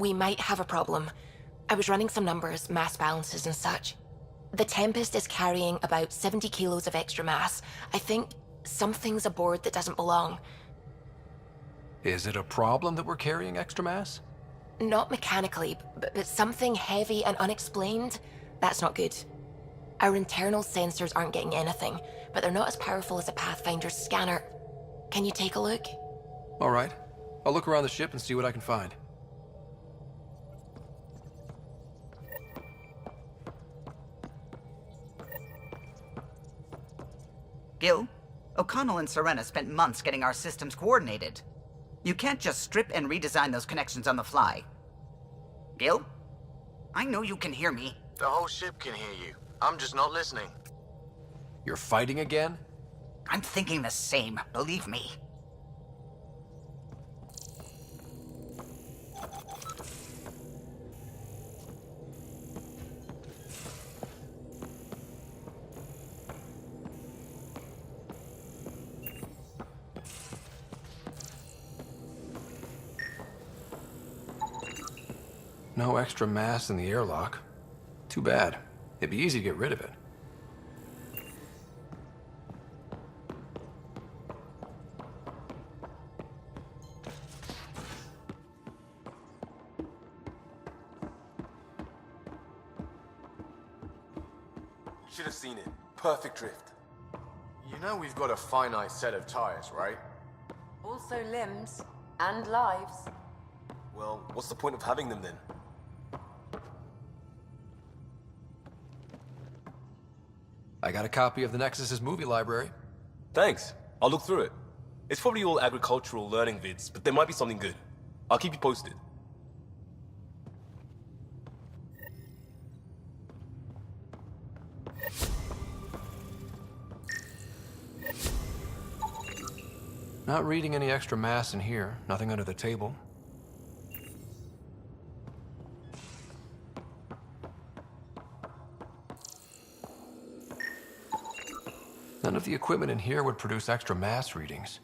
we might have a problem. I was running some numbers, mass balances and such. The Tempest is carrying about 70 kilos of extra mass. I think something's aboard that doesn't belong. Is it a problem that we're carrying extra mass? Not mechanically, but something heavy and unexplained. That's not good. Our internal sensors aren't getting anything, but they're not as powerful as a Pathfinder's scanner. Can you take a look? All right. I'll look around the ship and see what I can find. Gil, O'Connell and Serena spent months getting our systems coordinated. You can't just strip and redesign those connections on the fly. Gil? I know you can hear me. The whole ship can hear you. I'm just not listening. You're fighting again? I'm thinking the same, believe me. No extra mass in the airlock. Too bad. It'd be easy to get rid of it. Should have seen it. Perfect drift. You know we've got a finite set of tires, right? Also limbs and lives. Well, what's the point of having them then? I got a copy of the Nexus's movie library. Thanks. I'll look through it. It's probably all agricultural learning vids, but there might be something good. I'll keep you posted. Not reading any extra mass in here. Nothing under the table. None of the equipment in here would produce extra mass readings.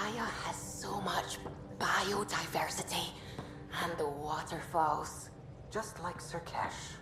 Gaia has so much biodiversity. And the waterfalls. Just like Sirkesh.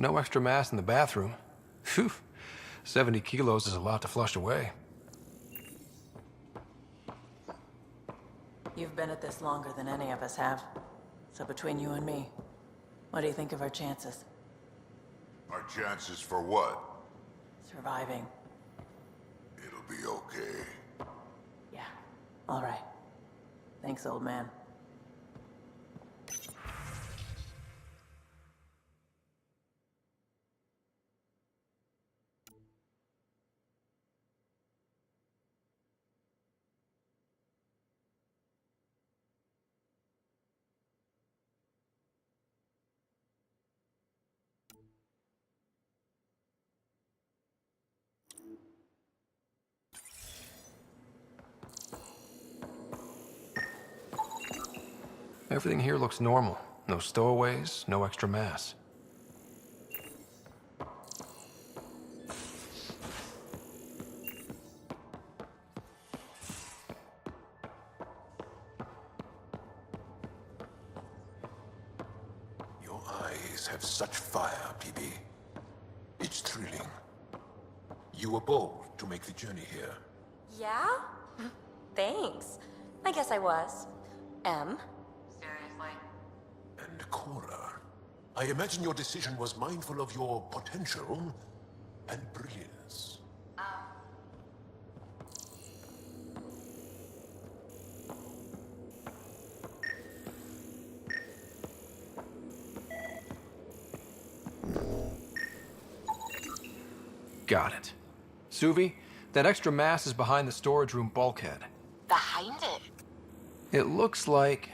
no extra mass in the bathroom. Phew, 70 kilos is a lot to flush away. You've been at this longer than any of us have. So between you and me, what do you think of our chances? Our chances for what? Surviving. It'll be okay. Yeah. All right. Thanks, old man. Everything here looks normal. No stowaways, no extra mass. Your eyes have such fire, PB. It's thrilling. You were bold to make the journey here. Yeah? Thanks. I guess I was. M? And Cora, I imagine your decision was mindful of your potential and brilliance. Got it. Suvi, that extra mass is behind the storage room bulkhead. Behind it? It looks like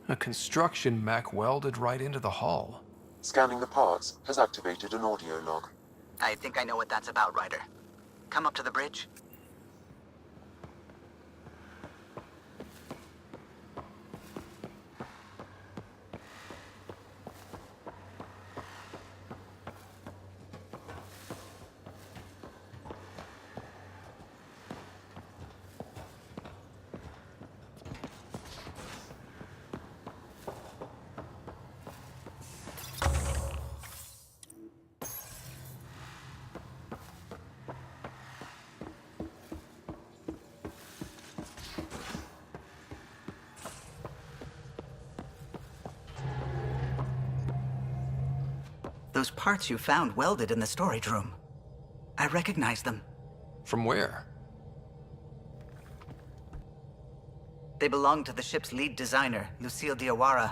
a construction mech welded right into the hull. Scanning the parts has activated an audio log. I think I know what that's about, Ryder. Come up to the bridge. Those parts you found welded in the storage room. I recognize them. From where? They belong to the ship's lead designer, Lucille Diawara.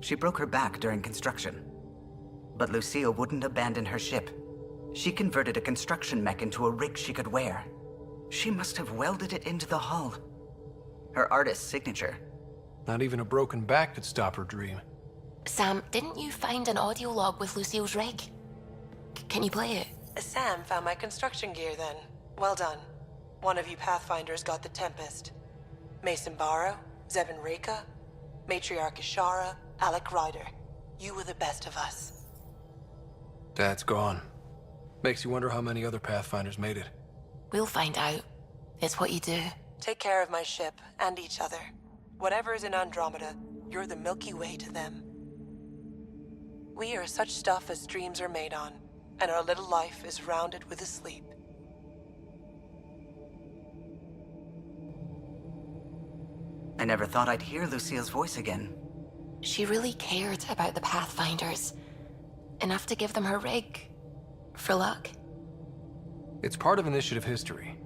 She broke her back during construction. But Lucille wouldn't abandon her ship. She converted a construction mech into a rig she could wear. She must have welded it into the hull. Her artist's signature. Not even a broken back could stop her dream. Sam, didn't you find an audio log with Lucille's rig? Can you play it? Sam found my construction gear then. Well done. One of you Pathfinders got the Tempest. Mason Barrow, Zevin Reka, Matriarch Ishara, Alec Ryder. You were the best of us. Dad's gone. Makes you wonder how many other Pathfinders made it. We'll find out. It's what you do. Take care of my ship and each other. Whatever is in Andromeda, you're the Milky Way to them. We are such stuff as dreams are made on, and our little life is rounded with a sleep. I never thought I'd hear Lucille's voice again. She really cared about the Pathfinders. Enough to give them her rig. For luck. It's part of initiative history.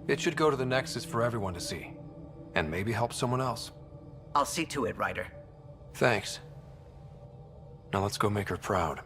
It should go to the Nexus for everyone to see. And maybe help someone else. I'll see to it, Ryder. Thanks. Now let's go make her proud.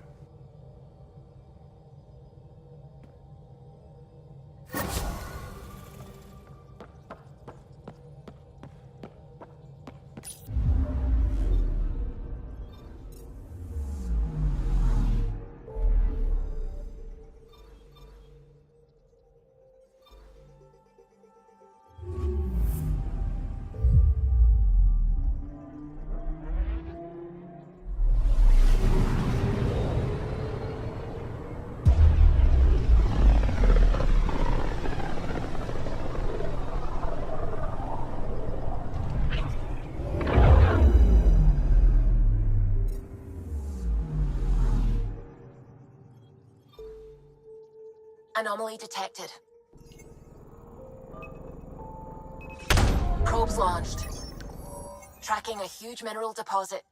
Anomaly detected. Probes launched. Tracking a huge mineral deposit.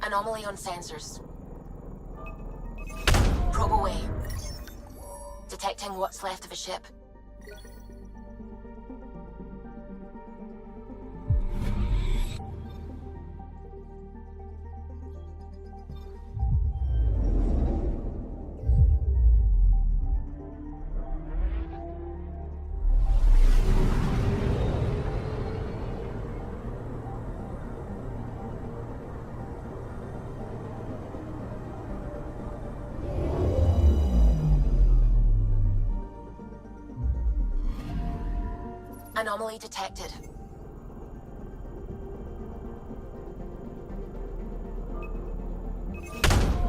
Anomaly on sensors. Probe away. Detecting what's left of a ship. Anomaly detected.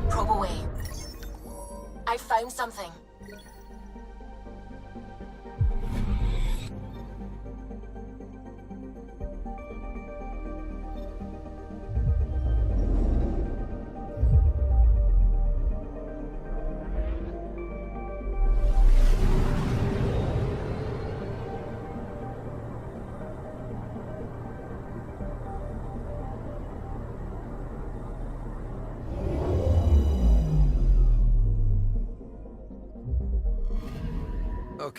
Probe away. I found something.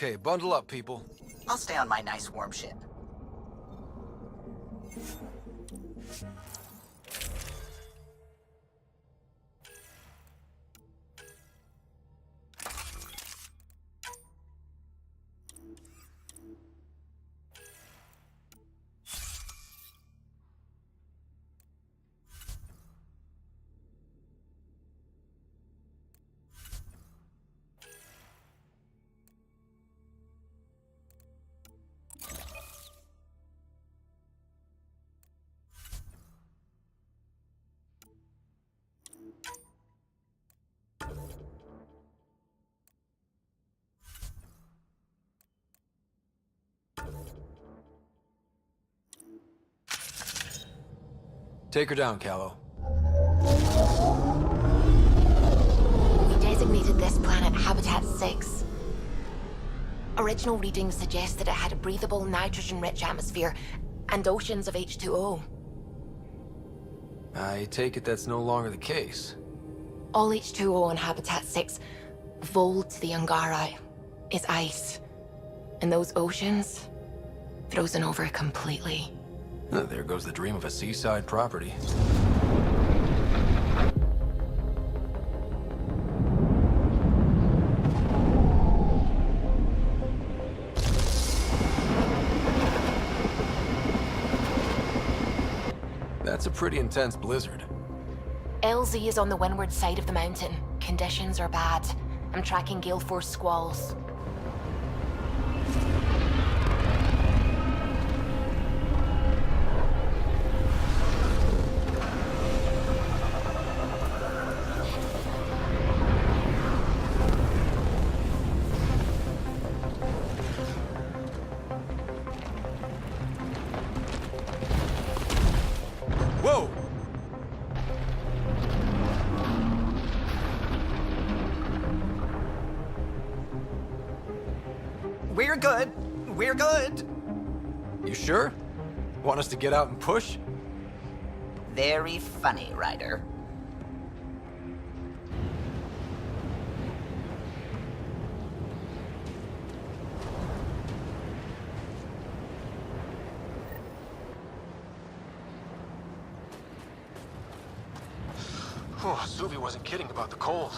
Okay, bundle up, people. I'll stay on my nice warm ship. Take her down, Callow. We designated this planet Habitat 6. Original readings suggest that it had a breathable, nitrogen-rich atmosphere and oceans of H2O. I take it that's no longer the case. All H2O on Habitat 6, Voeld the Angara, is ice. And those oceans, frozen over completely. There goes the dream of a seaside property. That's a pretty intense blizzard. LZ is on the windward side of the mountain. Conditions are bad. I'm tracking gale force squalls. Whoa! We're good. We're good. You sure? Want us to get out and push? Very funny, Ryder. Oh, Suvi wasn't kidding about the cold.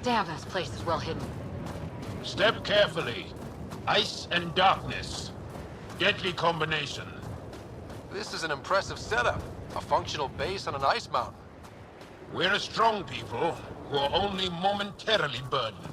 Damn, this place is well hidden. Step carefully. Ice and darkness. Deadly combination. This is an impressive setup. A functional base on an ice mountain. We're a strong people who are only momentarily burdened.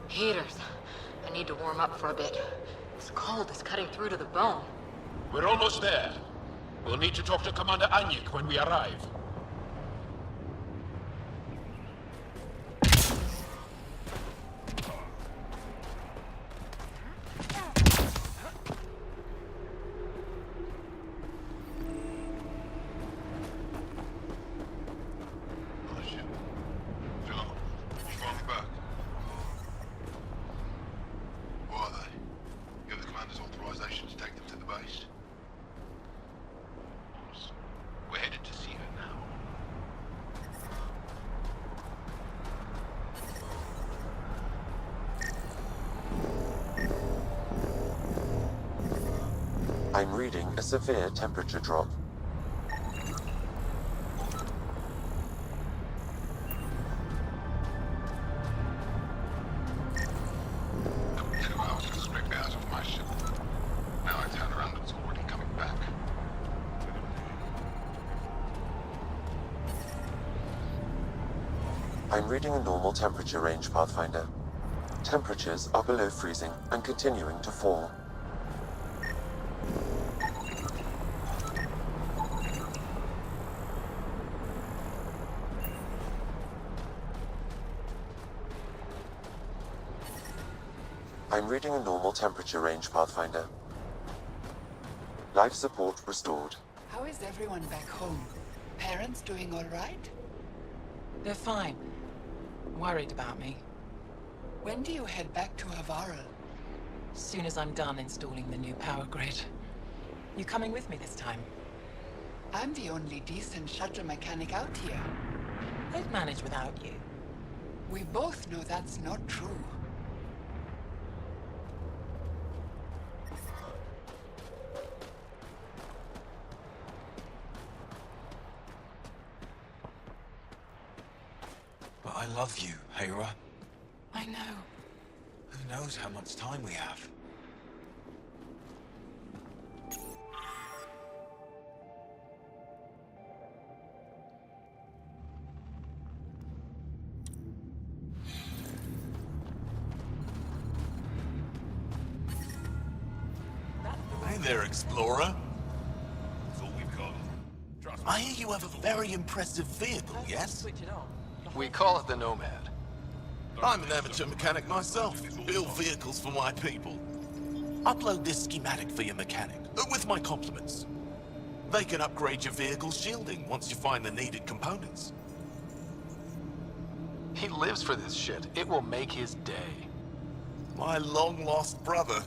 Heaters. I need to warm up for a bit. This cold is cutting through to the bone. We're almost there. We'll need to talk to Commander Anyik when we arrive. I'm reading a severe temperature drop. I'm reading a normal temperature range, Pathfinder. Temperatures are below freezing and continuing to fall. I'm reading a normal temperature range, Pathfinder. Life support restored. How is everyone back home? Parents doing all right? They're fine. Worried about me. When do you head back to Havara? As soon as I'm done installing the new power grid. You coming with me this time? I'm the only decent shuttle mechanic out here. I'd manage without you. We both know that's not true. But I love you, Hera. I know. Who knows how much time we have? Hey there, Explorer. That's all we've got. Trust me. I hear you have a very impressive vehicle, yes? We call it the Nomad. I'm an amateur mechanic myself. Build vehicles for my people. Upload this schematic for your mechanic, with my compliments. They can upgrade your vehicle's shielding once you find the needed components. He lives for this shit. It will make his day. My long-lost brother.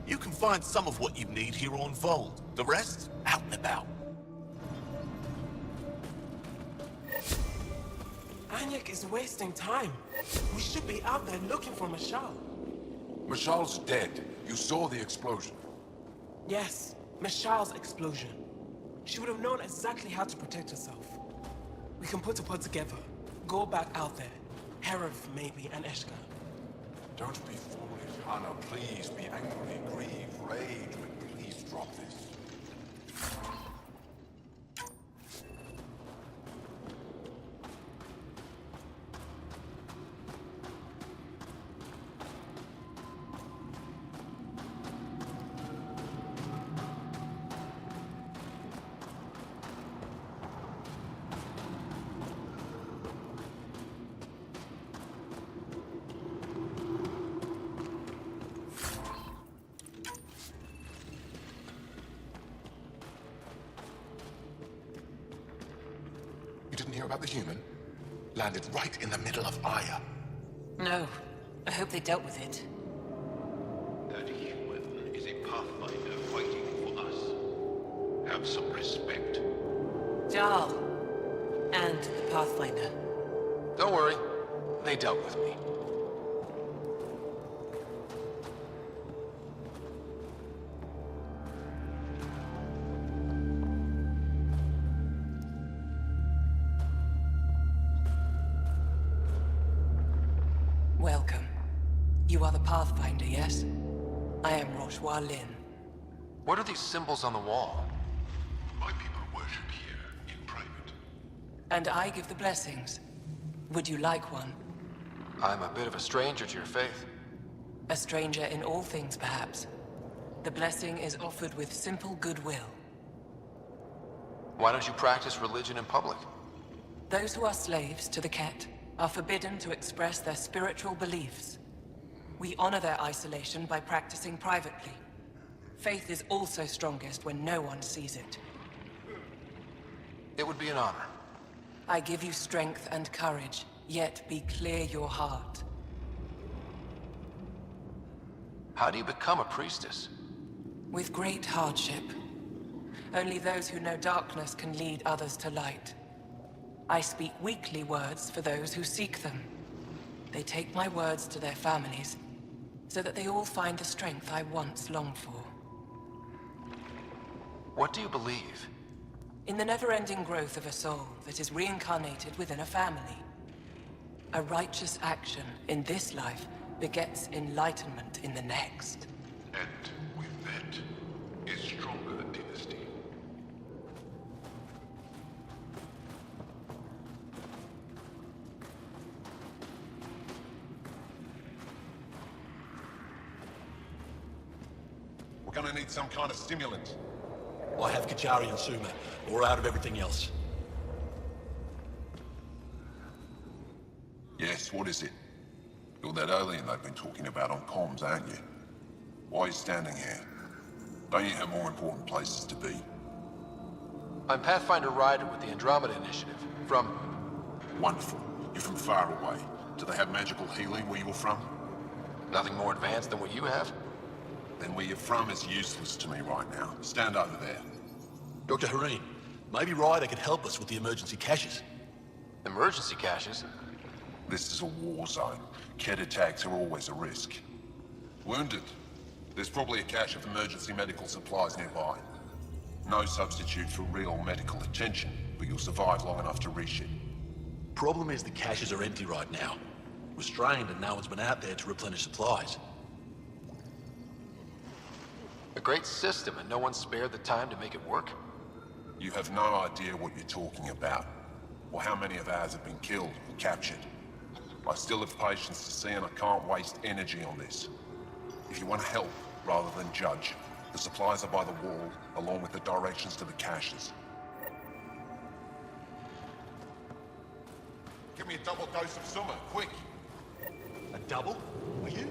You can find some of what you need here on Voeld. The rest, out and about. Anyek is wasting time. We should be out there looking for Mashal. Mashal's dead. You saw the explosion. Yes, Mashal's explosion. She would have known exactly how to protect herself. We can put a pod together. Go back out there. Herav, maybe, and Eshka. Don't be foolish, Hannah. Please be angry, grieve, rage, but please drop this. Didn't hear about the human? Landed right in the middle of Aya. No. I hope they dealt with it. That human is a Pathfinder fighting for us. Have some respect. Jarl. And the Pathfinder. Don't worry. They dealt with me. Welcome. You are the Pathfinder, yes? I am Roshua Lin. What are these symbols on the wall? My people worship here in private. And I give the blessings. Would you like one? I'm a bit of a stranger to your faith. A stranger in all things, perhaps. The blessing is offered with simple goodwill. Why don't you practice religion in public? Those who are slaves to the Kett are forbidden to express their spiritual beliefs. We honor their isolation by practicing privately. Faith is also strongest when no one sees it. It would be an honor. I give you strength and courage, yet be clear your heart. How do you become a priestess? With great hardship. Only those who know darkness can lead others to light. I speak weakly words for those who seek them. They take my words to their families, so that they all find the strength I once longed for. What do you believe? In the never-ending growth of a soul that is reincarnated within a family. A righteous action in this life begets enlightenment in the next. And with that, is stronger dynasty. We're gonna need some kind of stimulant. I have Kachari and Suma. We're out of everything else. Yes, what is it? You're that alien they've been talking about on comms, aren't you? Why are you standing here? Don't you have more important places to be? I'm Pathfinder Ryder with the Andromeda Initiative. From... Wonderful. You're from far away. Do they have magical healing where you're from? Nothing more advanced than what you have? Then where you're from is useless to me right now. Stand over there. Dr. Hareen, maybe Ryder could help us with the emergency caches. Emergency caches? This is a war zone. Kett attacks are always a risk. Wounded. There's probably a cache of emergency medical supplies nearby. No substitute for real medical attention, but you'll survive long enough to reach it. Problem is the caches are empty right now. We're strained and no one's been out there to replenish supplies. A great system and no one spared the time to make it work? You have no idea what you're talking about, or how many of ours have been killed or captured. I still have patience to see and I can't waste energy on this. If you want to help, rather than judge, the supplies are by the wall, along with the directions to the caches. Give me a double dose of Suma, quick! A double? Are you?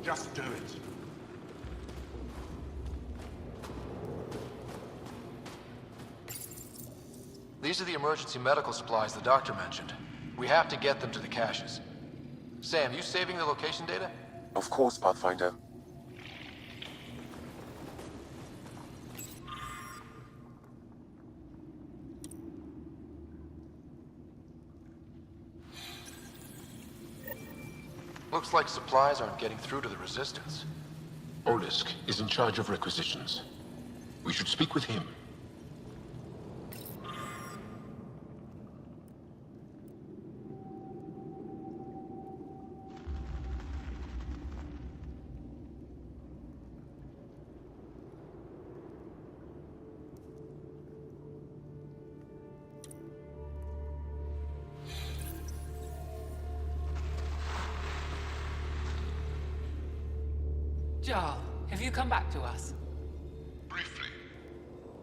Just do it. These are the emergency medical supplies the doctor mentioned. We have to get them to the caches. Sam, you saving the location data? Of course, Pathfinder. Looks like supplies aren't getting through to the Resistance. Olisk is in charge of requisitions. We should speak with him. Jarl, have you come back to us? Briefly.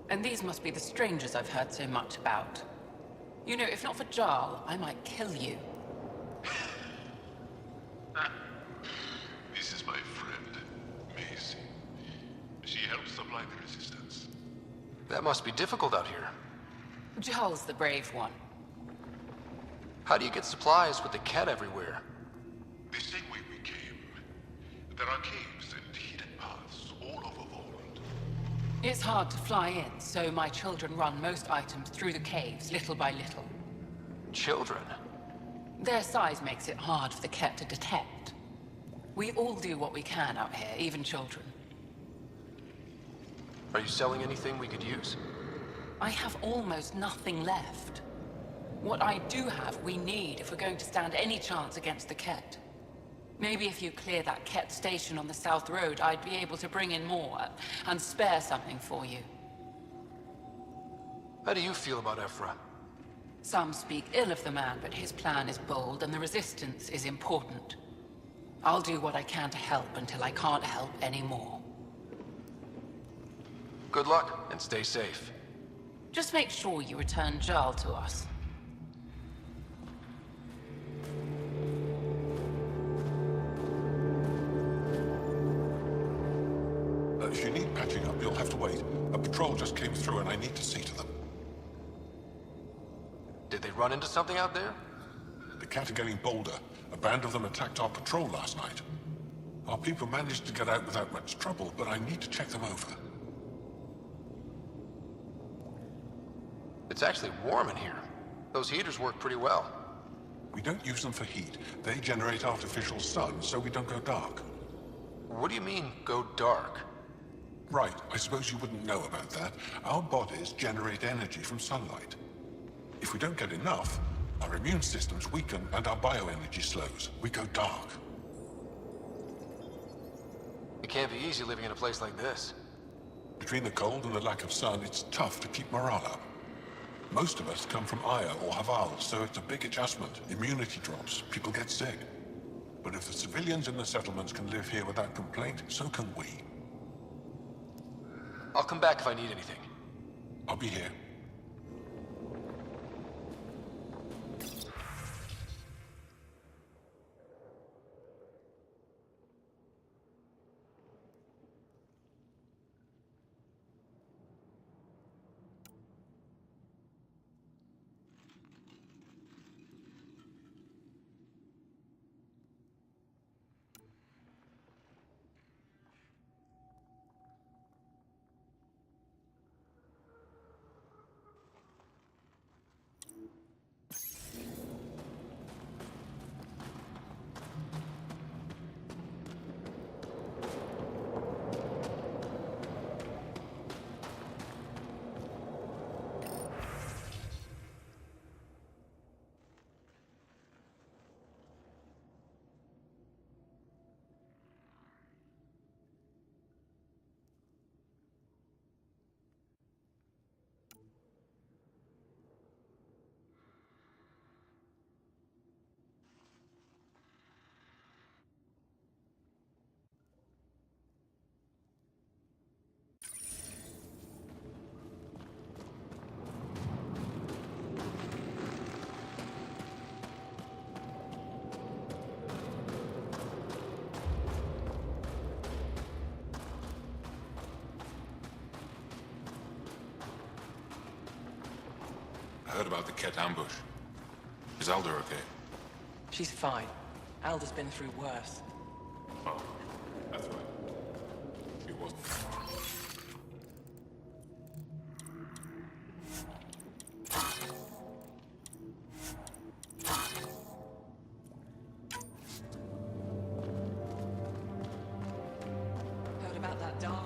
And these must be the strangers I've heard so much about. You know, if not for Jarl, I might kill you. This is my friend, Macy. She helps supply the Resistance. That must be difficult out here. Jarl's the brave one. How do you get supplies with the Kett everywhere? The same way we came. There are caves and hidden paths all over Voeld. It's hard to fly in, so my children run most items through the caves, little by little. Children? Their size makes it hard for the Kett to detect. We all do what we can out here, even children. Are you selling anything we could use? I have almost nothing left. What I do have, we need if we're going to stand any chance against the Kett. Maybe if you clear that Kett station on the South Road, I'd be able to bring in more and spare something for you. How do you feel about Ephra? Some speak ill of the man, but his plan is bold and the Resistance is important. I'll do what I can to help until I can't help anymore. Good luck, and stay safe. Just make sure you return Jarl to us. If you need patching up, you'll have to wait. A patrol just came through and I need to see to them. Did they run into something out there? The Kett are getting bolder. A band of them attacked our patrol last night. Our people managed to get out without much trouble, but I need to check them over. It's actually warm in here. Those heaters work pretty well. We don't use them for heat. They generate artificial sun, so we don't go dark. What do you mean, go dark? Right, I suppose you wouldn't know about that. Our bodies generate energy from sunlight. If we don't get enough, our immune systems weaken and our bioenergy slows. We go dark. It can't be easy living in a place like this. Between the cold and the lack of sun, it's tough to keep morale up. Most of us come from Aya or Haval, so it's a big adjustment. Immunity drops, people get sick. But if the civilians in the settlements can live here without complaint, so can we. I'll come back if I need anything. I'll be here. I heard about the Kett ambush. Is Alder okay? She's fine. Alder's been through worse. Oh, that's right. She wasn't. Heard about that dog?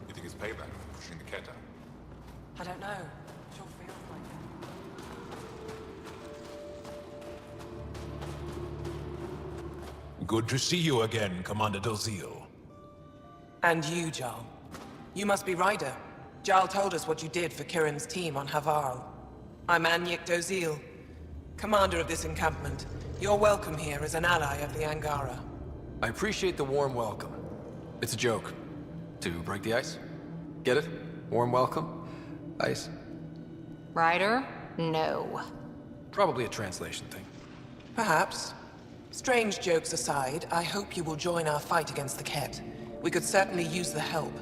You think it's payback for pushing the Kett out? I don't know. Sure feels like it. Good to see you again, Commander Dozil. And you, Jarl. You must be Ryder. Jarl told us what you did for Kirin's team on Havarl. I'm Anyek Dozil, commander of this encampment. You're welcome here as an ally of the Angara. I appreciate the warm welcome. It's a joke. To break the ice? Get it? Warm welcome? Ice? Ryder? No. Probably a translation thing. Perhaps. Strange jokes aside, I hope you will join our fight against the Kett. We could certainly use the help.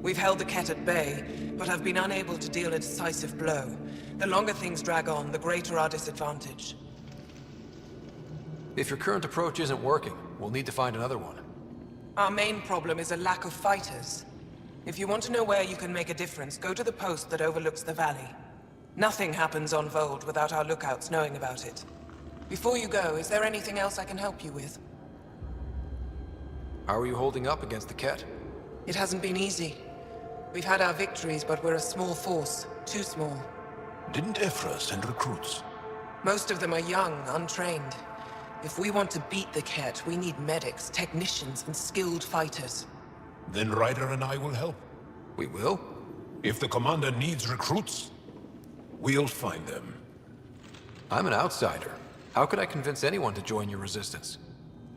We've held the Kett at bay, but have been unable to deal a decisive blow. The longer things drag on, the greater our disadvantage. If your current approach isn't working, we'll need to find another one. Our main problem is a lack of fighters. If you want to know where you can make a difference, go to the post that overlooks the valley. Nothing happens on Voeld without our lookouts knowing about it. Before you go, is there anything else I can help you with? How are you holding up against the Kett? It hasn't been easy. We've had our victories, but we're a small force. Too small. Didn't Ephra send recruits? Most of them are young, untrained. If we want to beat the Kett, we need medics, technicians, and skilled fighters. Then Ryder and I will help. We will? If the commander needs recruits, we'll find them. I'm an outsider. How could I convince anyone to join your resistance?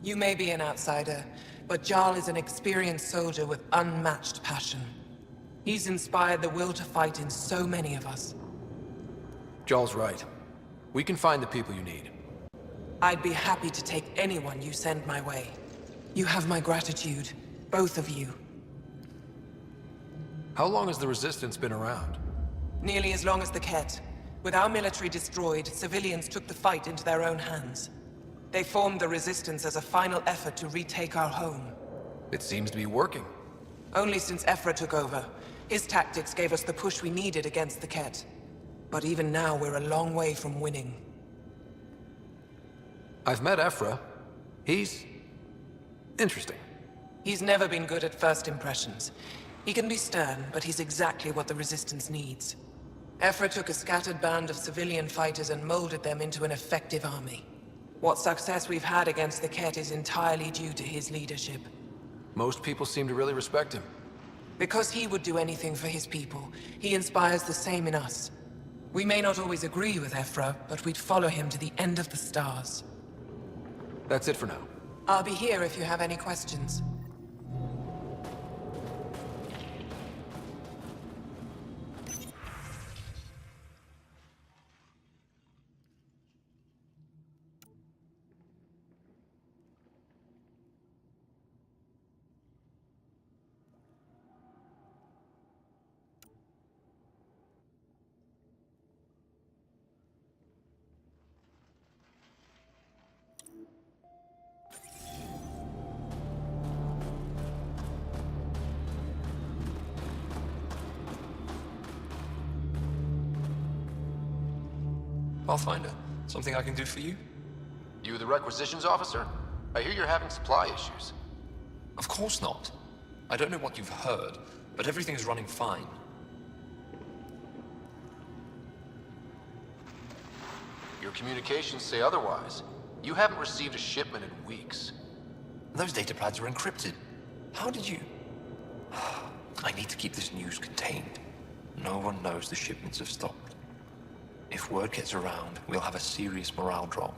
You may be an outsider, but Jarl is an experienced soldier with unmatched passion. He's inspired the will to fight in so many of us. Jarl's right. We can find the people you need. I'd be happy to take anyone you send my way. You have my gratitude, both of you. How long has the Resistance been around? Nearly as long as the Kett. With our military destroyed, civilians took the fight into their own hands. They formed the Resistance as a final effort to retake our home. It seems to be working. Only since Effra took over. His tactics gave us the push we needed against the Kett. But even now, we're a long way from winning. I've met Effra. He's interesting. He's never been good at first impressions. He can be stern, but he's exactly what the Resistance needs. Effra took a scattered band of civilian fighters and molded them into an effective army. What success we've had against the Kett is entirely due to his leadership. Most people seem to really respect him. Because he would do anything for his people, he inspires the same in us. We may not always agree with Effra, but we'd follow him to the end of the stars. That's it for now. I'll be here if you have any questions. Pathfinder, something I can do for you? You the requisitions officer? I hear you're having supply issues. Of course not. I don't know what you've heard, but everything is running fine. Your communications say otherwise. You haven't received a shipment in weeks. Those data pads are encrypted. How did you... I need to keep this news contained. No one knows the shipments have stopped. If word gets around, we'll have a serious morale drop.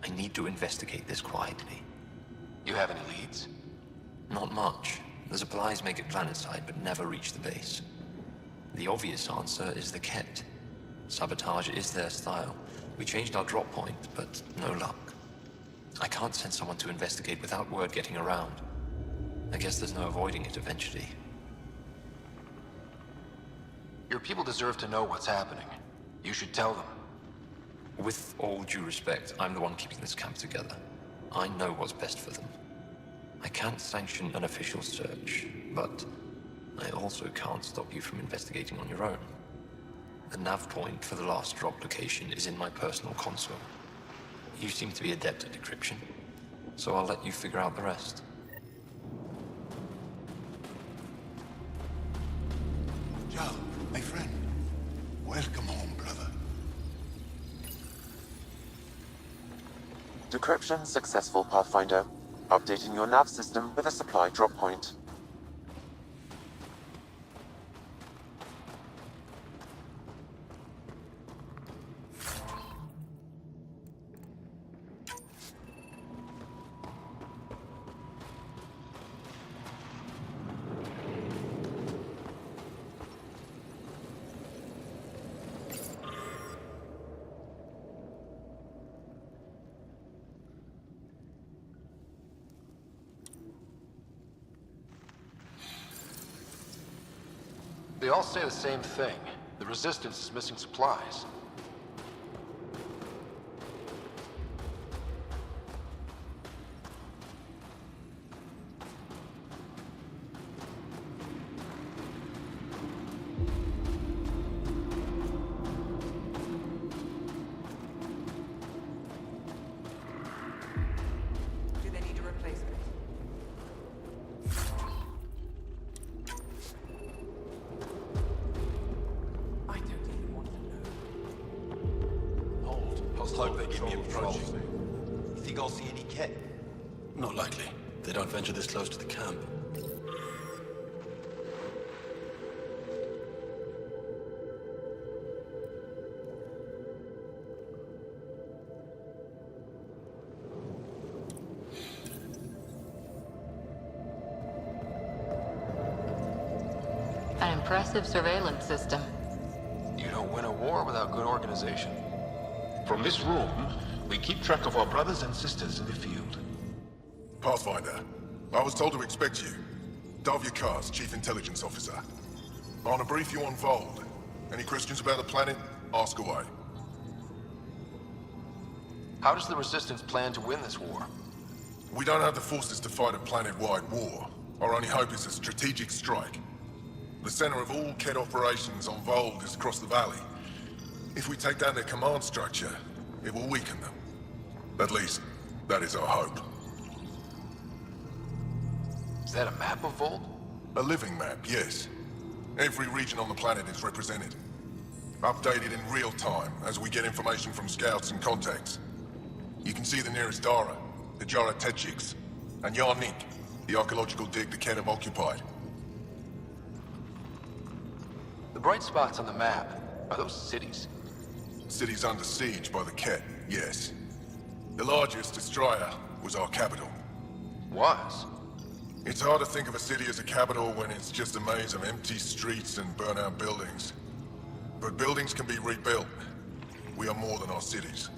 I need to investigate this quietly. You have any leads? Not much. The supplies make it planetside, but never reach the base. The obvious answer is the Kett. Sabotage is their style. We changed our drop point, but no luck. I can't send someone to investigate without word getting around. I guess there's no avoiding it eventually. Your people deserve to know what's happening. You should tell them. With all due respect, I'm the one keeping this camp together. I know what's best for them. I can't sanction an official search, but I also can't stop you from investigating on your own. The nav point for the last drop location is in my personal console. You seem to be adept at decryption, so I'll let you figure out the rest. Joe, my friend. Welcome home, brother. Decryption successful, Pathfinder. Updating your nav system with a supply drop point. They all say the same thing. The Resistance is missing supplies. Do they need a replacement? Hope they give me a patrol. You think I'll see any Kett? Not likely. They don't venture this close to the camp. An impressive surveillance system. You don't win a war without good organization. From this room, we keep track of our brothers and sisters in the field. Pathfinder, I was told to expect you. Davia Kars, Chief Intelligence Officer. I want to brief you on Voeld. Any questions about the planet, ask away. How does the Resistance plan to win this war? We don't have the forces to fight a planet-wide war. Our only hope is a strategic strike. The center of all Kett operations on Voeld is across the valley. If we take down their command structure, it will weaken them. At least, that is our hope. Is that a map of Voeld? A living map, yes. Every region on the planet is represented. Updated in real time as we get information from scouts and contacts. You can see the nearest Dara, the Jara Tetchiks, and Yarnik, the archaeological dig the Kett have occupied. The bright spots on the map, are those cities? Cities under siege by the Kett, yes. The largest, Destroyer, was our capital. Was? It's hard to think of a city as a capital when it's just a maze of empty streets and burnt-out buildings. But buildings can be rebuilt. We are more than our cities.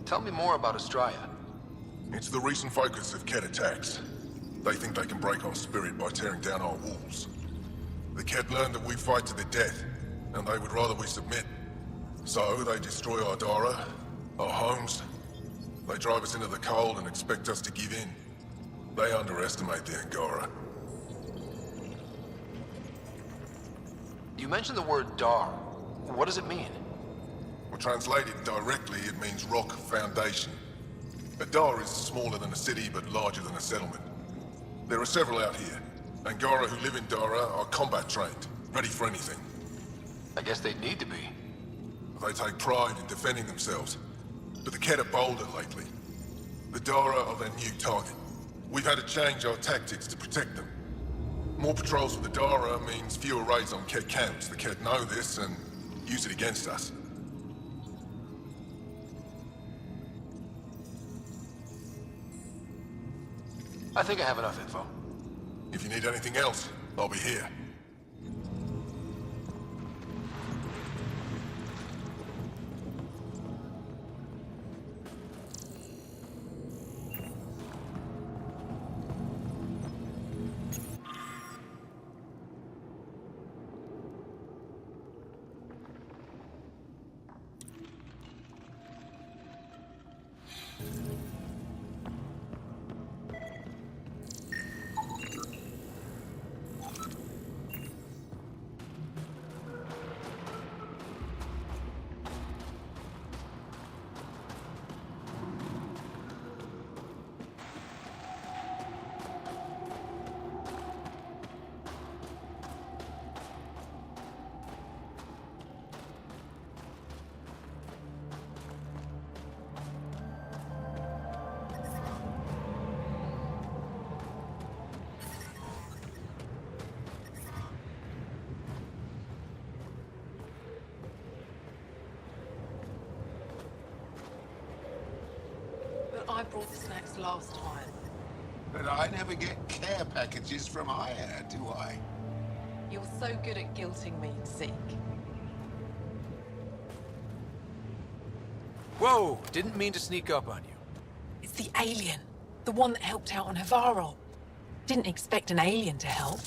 Tell me more about Astraea. It's the recent focus of Kett attacks. They think they can break our spirit by tearing down our walls. The Kett learned that we fight to the death, and they would rather we submit. So they destroy our Dara, our homes. They drive us into the cold and expect us to give in. They underestimate the Angara. You mentioned the word Dar. What does it mean? Or translated directly, it means rock foundation. Adara is smaller than a city, but larger than a settlement. There are several out here. Angara who live in Dara are combat trained, ready for anything. I guess they'd need to be. They take pride in defending themselves. But the Kett are bolder lately. The Dara are their new target. We've had to change our tactics to protect them. More patrols with the Dara means fewer raids on Kett camps. The Kett know this and use it against us. I think I have enough info. If you need anything else, I'll be here. I brought the snacks last time. But I never get care packages from Aya, do I? You're so good at guilting me, Zeke. Whoa! Didn't mean to sneak up on you. It's the alien. The one that helped out on Havarl. Didn't expect an alien to help.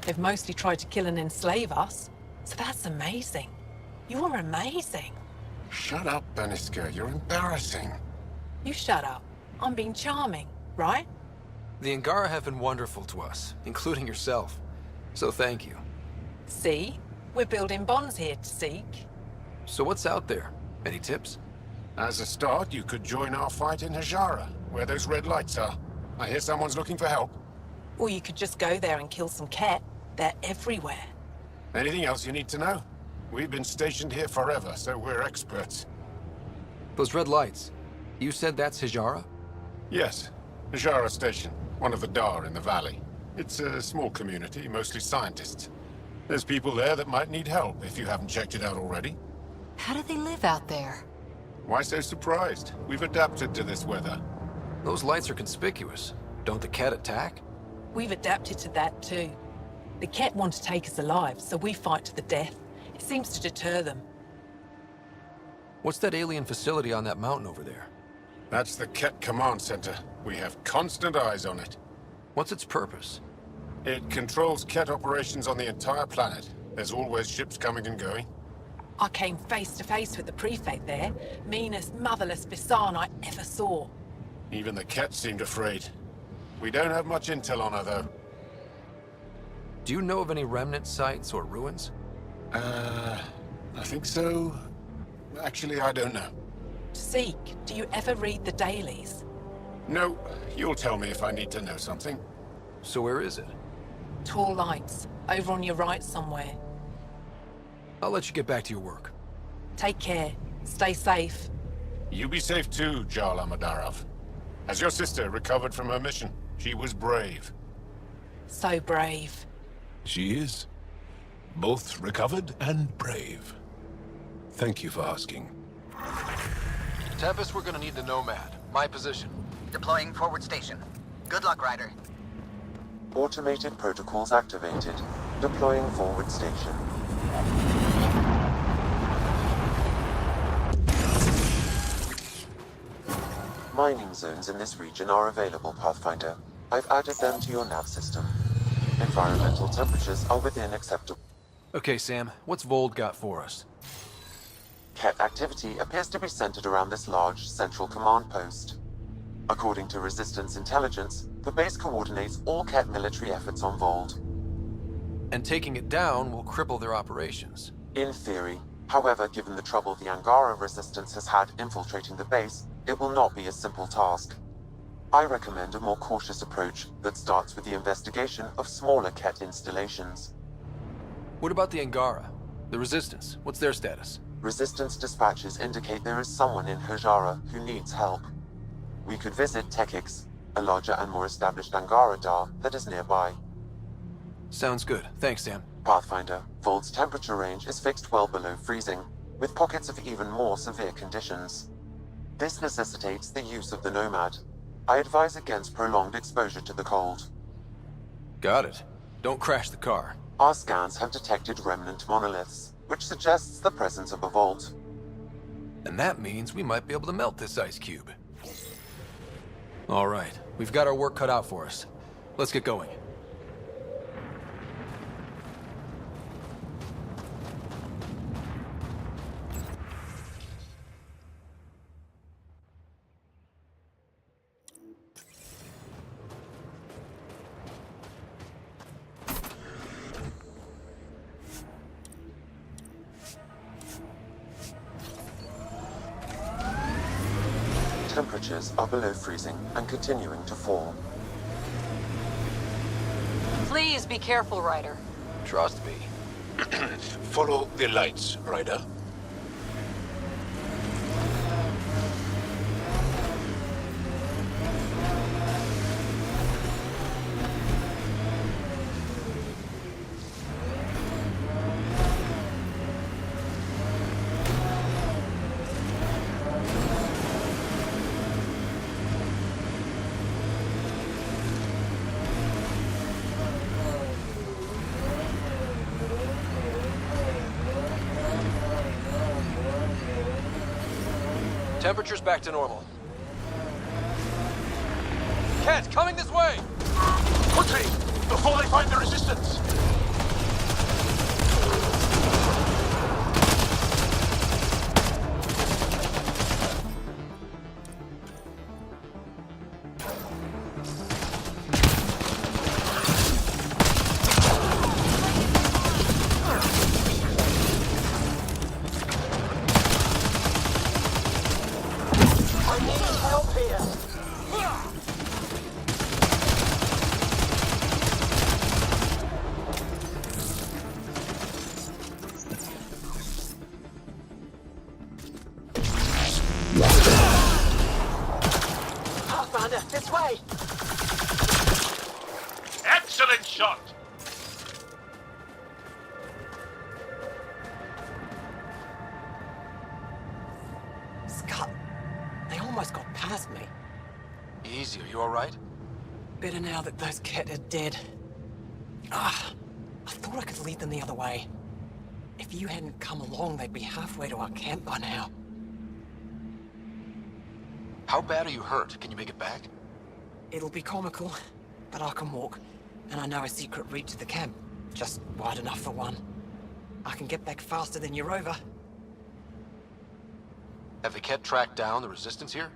They've mostly tried to kill and enslave us. So that's amazing. You're amazing. Shut up, Beniska. You're embarrassing. You shut up. I'm being charming, right? The Angara have been wonderful to us, including yourself. So thank you. See? We're building bonds here to seek. So what's out there? Any tips? As a start, you could join our fight in Angara, where those red lights are. I hear someone's looking for help. Or you could just go there and kill some Kett. They're everywhere. Anything else you need to know? We've been stationed here forever, so we're experts. Those red lights. You said that's Hijara? Yes. Angara Station, one of the Dar in the valley. It's a small community, mostly scientists. There's people there that might need help, if you haven't checked it out already. How do they live out there? Why so surprised? We've adapted to this weather. Those lights are conspicuous. Don't the Kett attack? We've adapted to that too. The Kett want to take us alive, so we fight to the death. It seems to deter them. What's that alien facility on that mountain over there? That's the Kett Command Center. We have constant eyes on it. What's its purpose? It controls Kett operations on the entire planet. There's always ships coming and going. I came face to face with the prefect there. Meanest, motherless Bisan I ever saw. Even the Kett seemed afraid. We don't have much intel on her, though. Do you know of any remnant sites or ruins? I think so. Actually, I don't know. Zeke, do you ever read the dailies? No. You'll tell me if I need to know something. So where is it? Tall lights, over on your right somewhere. I'll let you get back to your work. Take care. Stay safe. You be safe too, Jarl Amadarov. Has your sister recovered from her mission? She was brave. So brave. She is. Both recovered and brave. Thank you for asking. Tempest, we're gonna need the Nomad. My position. Deploying forward station. Good luck, Ryder. Automated protocols activated. Deploying forward station. Mining zones in this region are available, Pathfinder. I've added them to your nav system. Environmental temperatures are within acceptable. Okay, Sam, what's Voeld got for us? Kett activity appears to be centered around this large central command post. According to Resistance intelligence, the base coordinates all Kett military efforts on Voeld. And taking it down will cripple their operations. In theory, However, given the trouble the Angara resistance has had infiltrating the base, it will not be a simple task. I recommend a more cautious approach that starts with the investigation of smaller Kett installations. What about the Angara? The Resistance, what's their status? Resistance dispatches indicate there is someone in Hajara who needs help. We could visit Tekix, a larger and more established Angara Dar that is nearby. Sounds good. Thanks, Sam. Pathfinder, Voeld's temperature range is fixed well below freezing, with pockets of even more severe conditions. This necessitates the use of the Nomad. I advise against prolonged exposure to the cold. Got it. Don't crash the car. Our scans have detected remnant monoliths, which suggests the presence of a vault. And that means we might be able to melt this ice cube. All right, we've got our work cut out for us. Let's get going. Temperatures are below freezing and continuing to fall. Please be careful, Ryder. Trust me. Follow the lights, Ryder. Temperature's back to normal. Kett, coming this way! Quickly! Before they find the resistance! Pathfinder, this way! Excellent shot! Scott, they almost got past me. Easy, are you alright? Better now that those Kett are dead. I thought I could lead them the other way. If you hadn't come along, they'd be halfway to our camp by now. How bad are you hurt? Can you make it back? It'll be comical, but I can walk. And I know a secret route to the camp. Just wide enough for one. I can get back faster than your rover. Have the Kett tracked down the resistance here?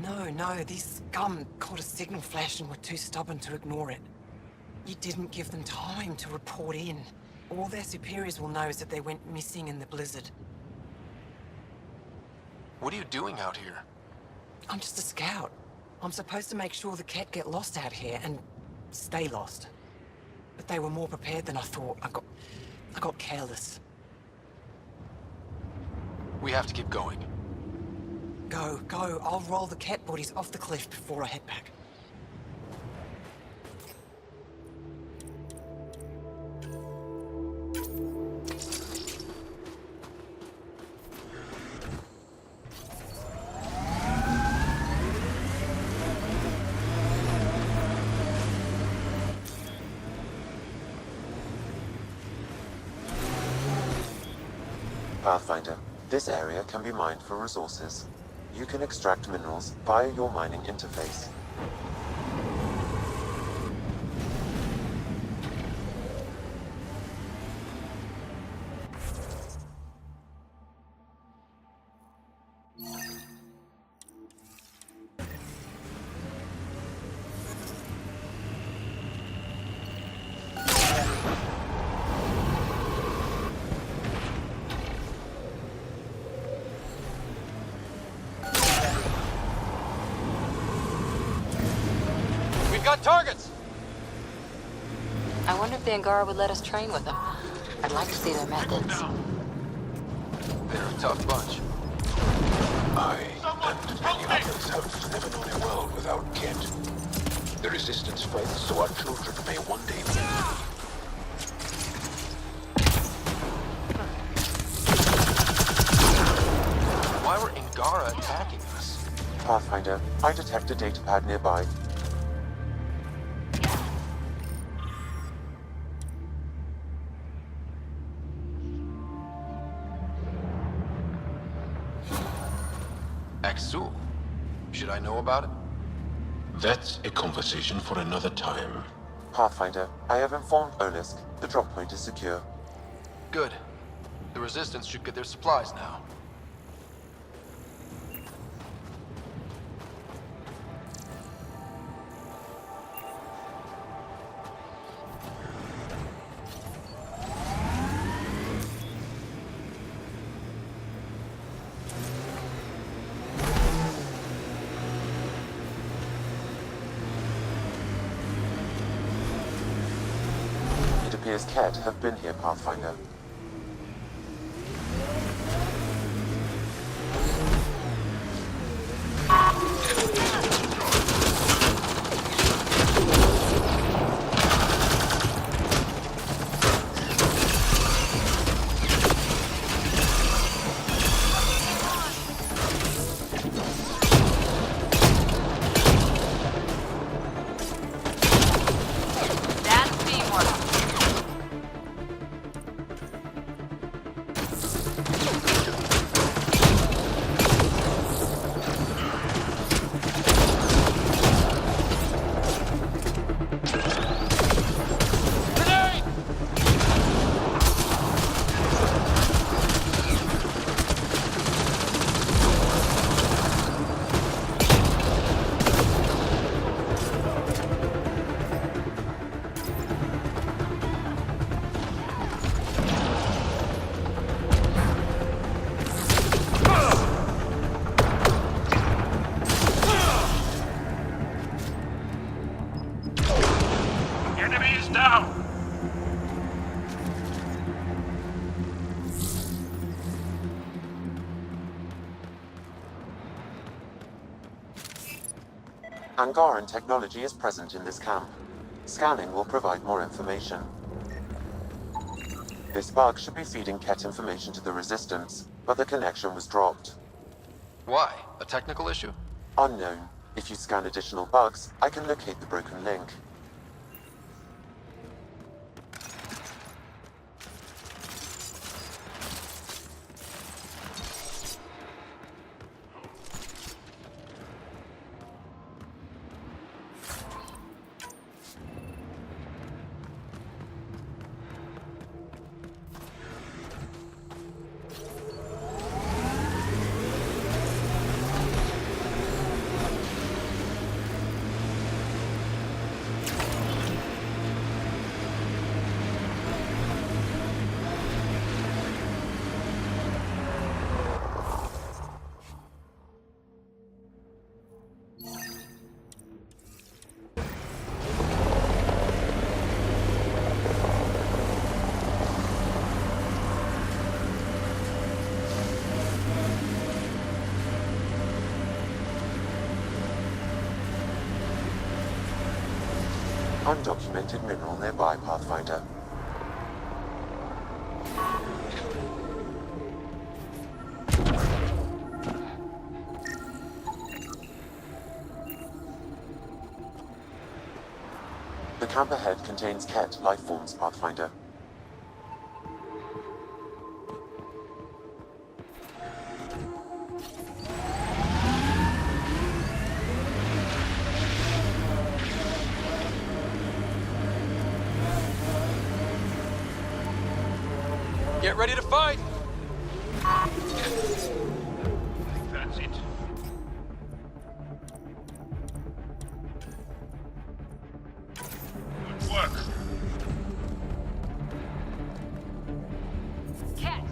No, these scum caught a signal flash and were too stubborn to ignore it. You didn't give them time to report in. All their superiors will know is that they went missing in the blizzard. What are you doing out here? I'm just a scout. I'm supposed to make sure the Kett get lost out here and stay lost. But they were more prepared than I thought. I got careless. We have to keep going. Go. I'll roll the Kett bodies off the cliff before I head back. Pathfinder, this area can be mined for resources. You can extract minerals via your mining interface. got targets! I wonder if the Angara would let us train with them. I'd like to see their methods. They're a tough bunch. I and many others have never known a world without Kett. The Resistance fights so our children may one day be. Why were Angara attacking us? Pathfinder, I detect a datapad nearby. Axul. Should I know about it? That's a conversation for another time. Pathfinder, I have informed Olisk. The drop point is secure. Good. The Resistance should get their supplies now. It appears Kett have been here, Pathfinder. That's teamwork. Enemy is down! Angaran technology is present in this camp. Scanning will provide more information. This bug should be feeding Kett information to the Resistance, but the connection was dropped. Why? A technical issue? Unknown. If you scan additional bugs, I can locate the broken link. Undocumented mineral nearby, Pathfinder. The camp ahead contains Kett life forms, Pathfinder. Get ready to fight! I think that's it. Good work. Kett!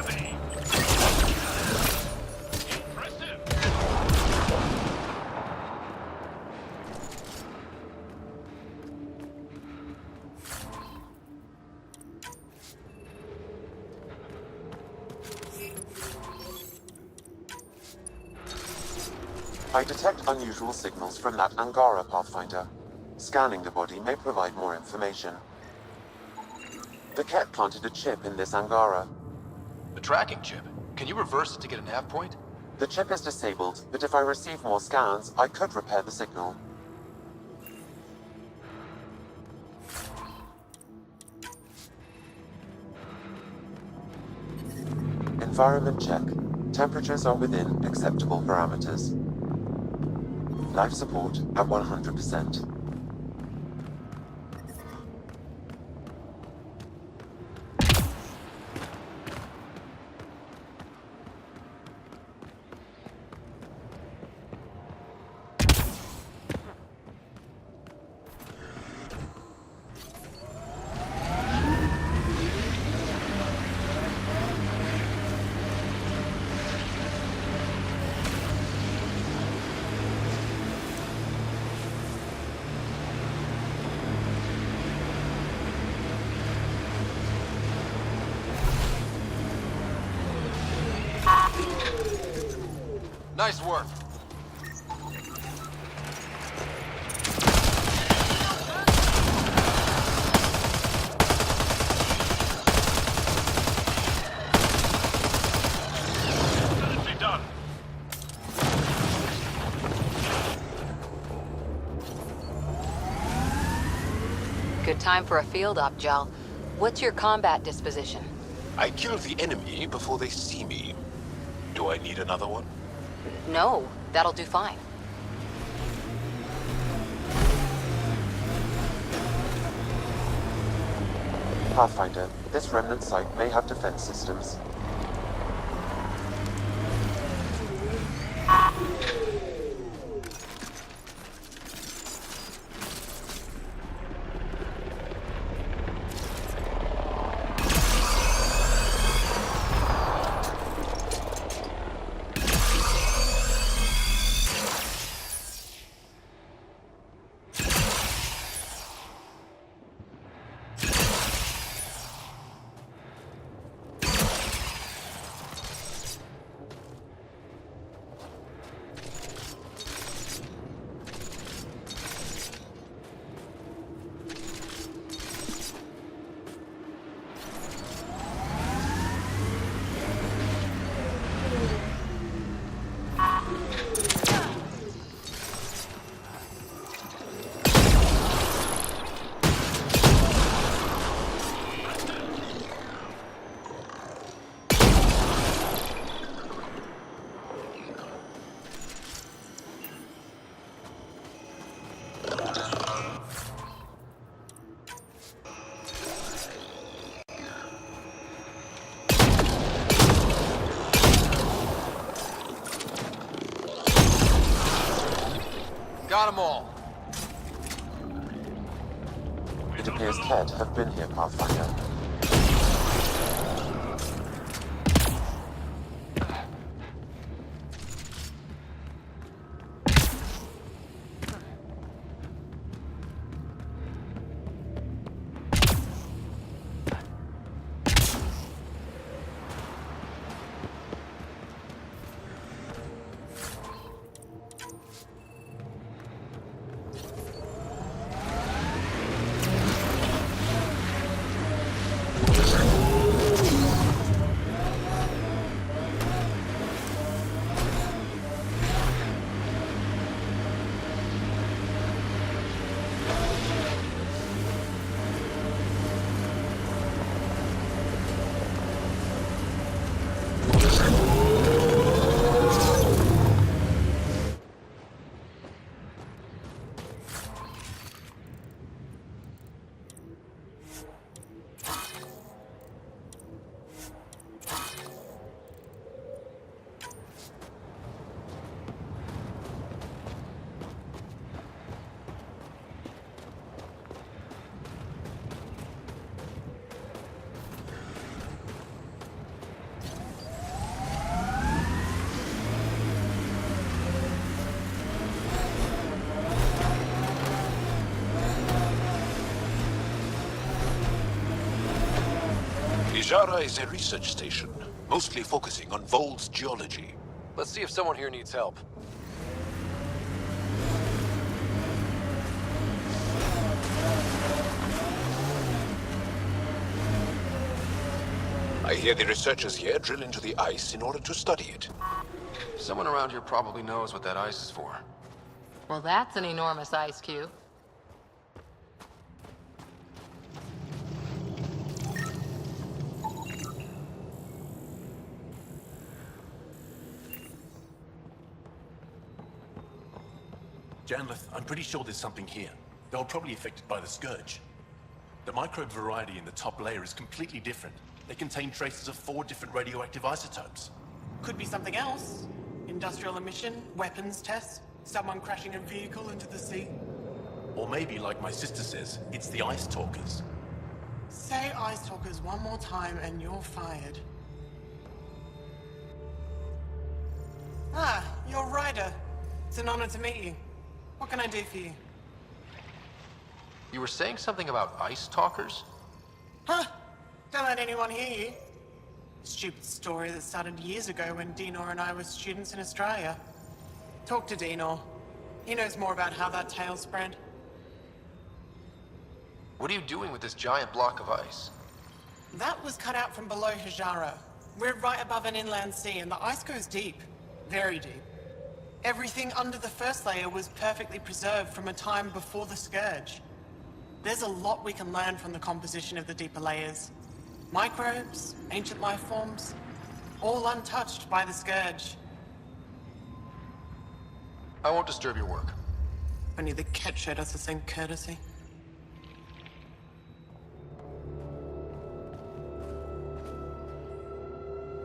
savvy! I detect unusual signals from that Angara, Pathfinder. Scanning the body may provide more information. The Kett planted a chip in this Angara. A tracking chip? Can you reverse it to get a nav point? The chip is disabled, but if I receive more scans, I could repair the signal. Environment check. Temperatures are within acceptable parameters. Life support at 100%. Nice work. Done. Good time for a field op, Jal. What's your combat disposition? I kill the enemy before they see me. Do I need another one? No, that'll do fine. Pathfinder, this remnant site may have defense systems. Got them all. It appears Kett have been here, Pathfinder. Angara is a research station, mostly focusing on Voeld's geology. Let's see if someone here needs help. I hear the researchers here drill into the ice in order to study it. Someone around here probably knows what that ice is for. Well, that's an enormous ice cube. Janlith, I'm pretty sure there's something here. They were probably affected by the Scourge. The microbe variety in the top layer is completely different. They contain traces of 4 different radioactive isotopes. Could be something else. Industrial emission, weapons tests, someone crashing a vehicle into the sea. Or maybe, like my sister says, it's the Ice Talkers. Say Ice Talkers one more time and you're fired. Ah, you're Ryder. It's an honor to meet you. What can I do for you? You were saying something about ice talkers? Huh? Don't let anyone hear you. Stupid story that started years ago when Dinor and I were students in Australia. Talk to Dinor. He knows more about how that tale spread. What are you doing with this giant block of ice? That was cut out from below Hijara. We're right above an inland sea and the ice goes deep. Very deep. Everything under the first layer was perfectly preserved from a time before the Scourge. There's a lot we can learn from the composition of the deeper layers. Microbes, ancient life forms, all untouched by the Scourge. I won't disturb your work. Only the Kett showed us the same courtesy.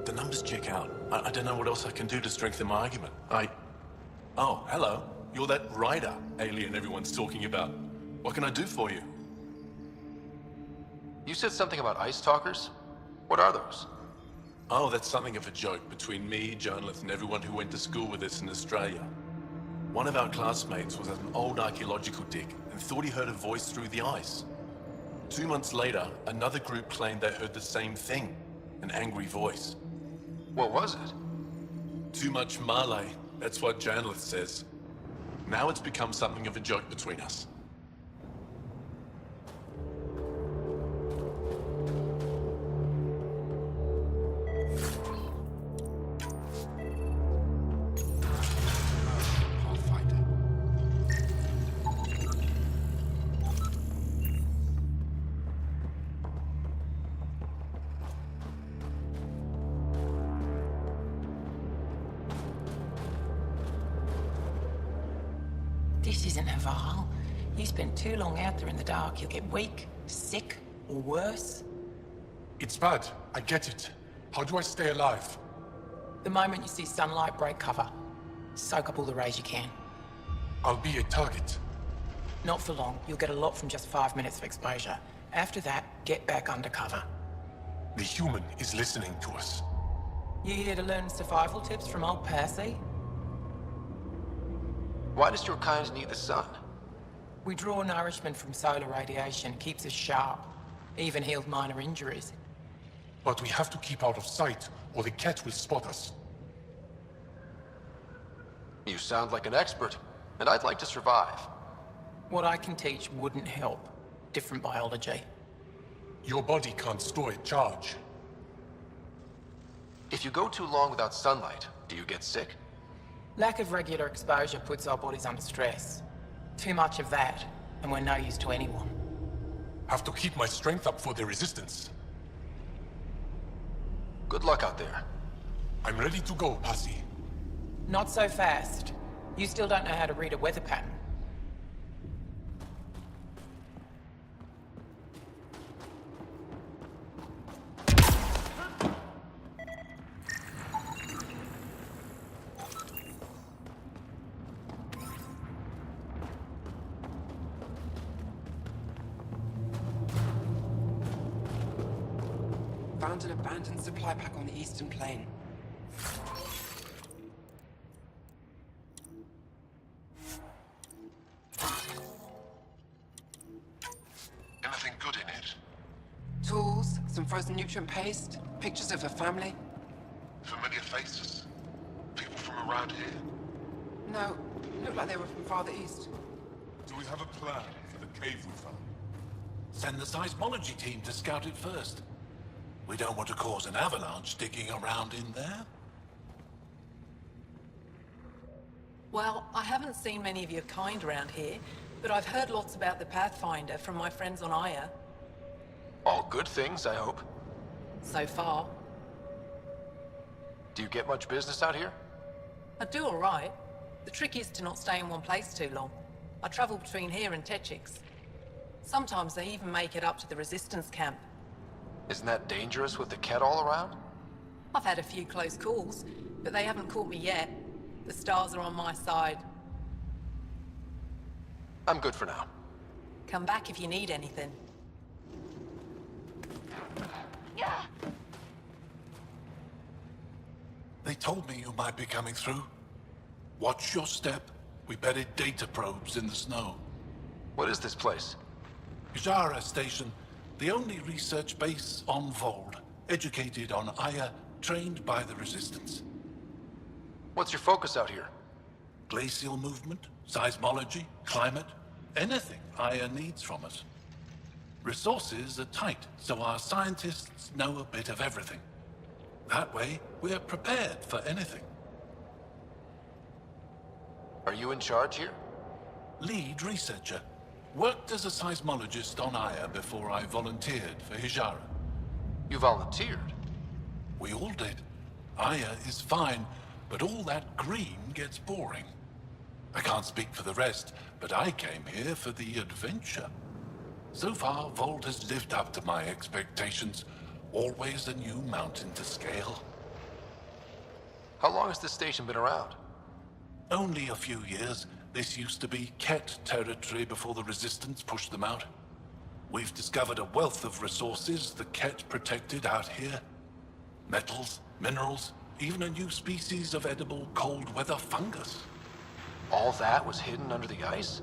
The numbers check out. I don't know what else I can do to strengthen my argument. Oh, hello. You're that Ryder alien everyone's talking about. What can I do for you? You said something about ice talkers? What are those? Oh, that's something of a joke between me, Janlith, and everyone who went to school with us in Australia. One of our classmates was at an old archaeological dig and thought he heard a voice through the ice. 2 months later, another group claimed they heard the same thing, an angry voice. What was it? Too much Malay, that's what Janlith says. Now it's become something of a joke between us. This isn't Haval. You spent too long out there in the dark. You'll get weak, sick, or worse. It's bad. I get it. How do I stay alive? The moment you see sunlight, break cover. Soak up all the rays you can. I'll be a target. Not for long. You'll get a lot from just 5 minutes of exposure. After that, get back under cover. The human is listening to us. You here to learn survival tips from old Percy? Why does your kind need the sun? We draw nourishment from solar radiation, keeps us sharp. Even healed minor injuries. But we have to keep out of sight, or the Kett will spot us. You sound like an expert, and I'd like to survive. What I can teach wouldn't help. Different biology. Your body can't store a charge. If you go too long without sunlight, do you get sick? Lack of regular exposure puts our bodies under stress. Too much of that, and we're no use to anyone. Have to keep my strength up for the resistance. Good luck out there. I'm ready to go, Passy. Not so fast. You still don't know how to read a weather pattern. Found an abandoned supply pack on the eastern plain. Anything good in it? Tools, some Frozen nutrient paste, pictures of her family. Familiar faces. People from around here. No, looked like they were from farther east. Do we have a plan for the cave we found? Send the seismology team to scout it first. We don't want to cause an avalanche digging around in there. Well, I haven't seen many of your kind around here, but I've heard lots about the Pathfinder from my friends on Aya. All good things, I hope. So far. Do you get much business out here? I do all right. The trick is to not stay in one place too long. I travel between here and Techix. Sometimes they even make it up to the Resistance camp. Isn't that dangerous with the Kett all around? I've had a few close calls, but they haven't caught me yet. The stars are on my side. I'm good for now. Come back if you need anything. They told me you might be coming through. Watch your step. We bedded data probes in the snow. What is this place? Angara Station, the only research base on Voeld. Educated on Aya, trained by the Resistance. What's your focus out here? Glacial movement, seismology, climate, anything Aya needs from us. Resources are tight, so our scientists know a bit of everything. That way, we're prepared for anything. Are you in charge here? Lead researcher. Worked as a seismologist on Aya before I volunteered for Angara. You volunteered? We all did. Aya is fine, but all that green gets boring. I can't speak for the rest, but I came here for the adventure. So far, Voeld has lived up to my expectations. Always a new mountain to scale. How long has this station been around? Only a few years. This used to be Kett territory before the Resistance pushed them out. We've discovered a wealth of resources the Kett protected out here. Metals, minerals, even a new species of edible cold weather fungus. All that was hidden under the ice?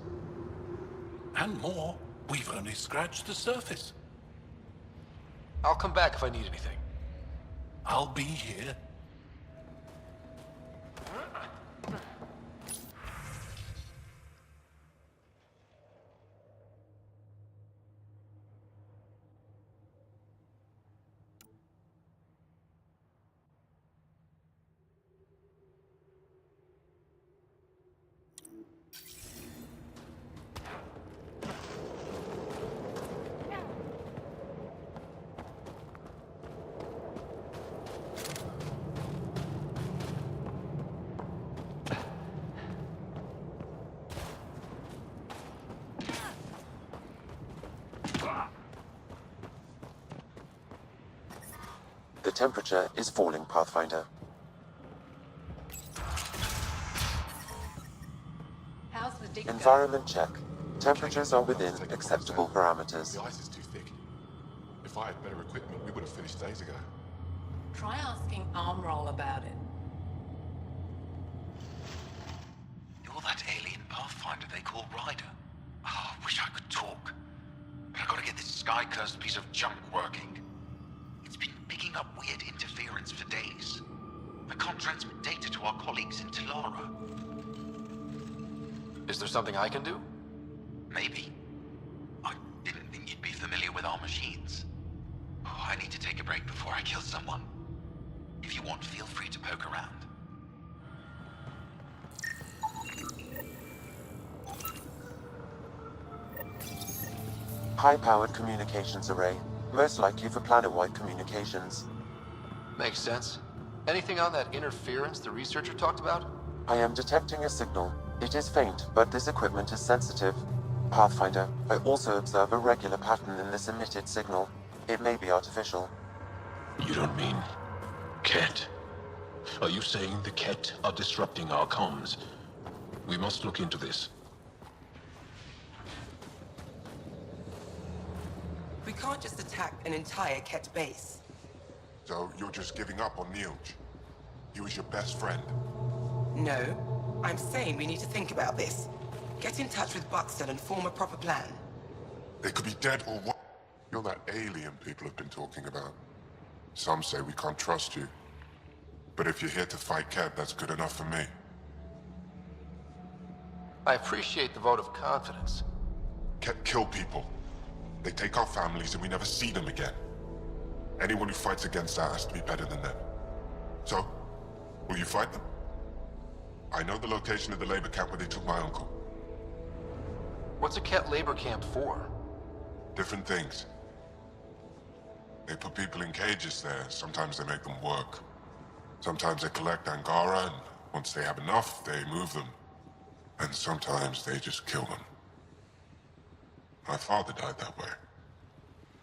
And more. We've only scratched the surface. I'll come back if I need anything. I'll be here. The temperature is falling, Pathfinder. How's the dig Environment check. Temperatures are within acceptable parameters. The ice is too thick. If I had better equipment, we would have finished days ago. Try asking Armroll about it. You're that alien Pathfinder they call Ryder. Oh, I wish I could talk. But I gotta get this sky-cursed piece of junk working. It's been picking up weird interference for days. I can't transmit data to our colleagues in Talara. Is there something I can do? Maybe. I didn't think you'd be familiar with our machines. Oh, I need to take a break before I kill someone. If you want, feel free to poke around. High-powered communications array. Most likely for planet-wide communications. Makes sense. Anything on that interference the researcher talked about? I am detecting a signal. It is faint, but this equipment is sensitive. Pathfinder, I also observe a regular pattern in this emitted signal. It may be artificial. You don't mean Kett? Are you saying the Kett are disrupting our comms? We must look into this. We can't just attack an entire Kett base. So you're just giving up on Neilj? He was your best friend. No, I'm saying we need to think about this. Get in touch with Buxton and form a proper plan. They could be dead or what? You're that alien people have been talking about. Some say we can't trust you. But if you're here to fight Kett, that's good enough for me. I appreciate the vote of confidence. Kett kill people. They take our families and we never see them again. Anyone who fights against that has to be better than them. So, will you fight them? I know the location of the labor camp where they took my uncle. What's a Kett labor camp for? Different things. They put people in cages there. Sometimes they make them work. Sometimes they collect Angara, and once they have enough, they move them. And sometimes they just kill them. My father died that way.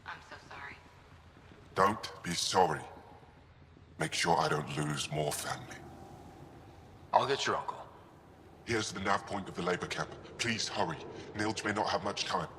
I'm so sorry. Don't be sorry. Make sure I don't lose more family. I'll get your uncle. Here's the nav point of the labor camp. Please hurry. Nilge may not have much time.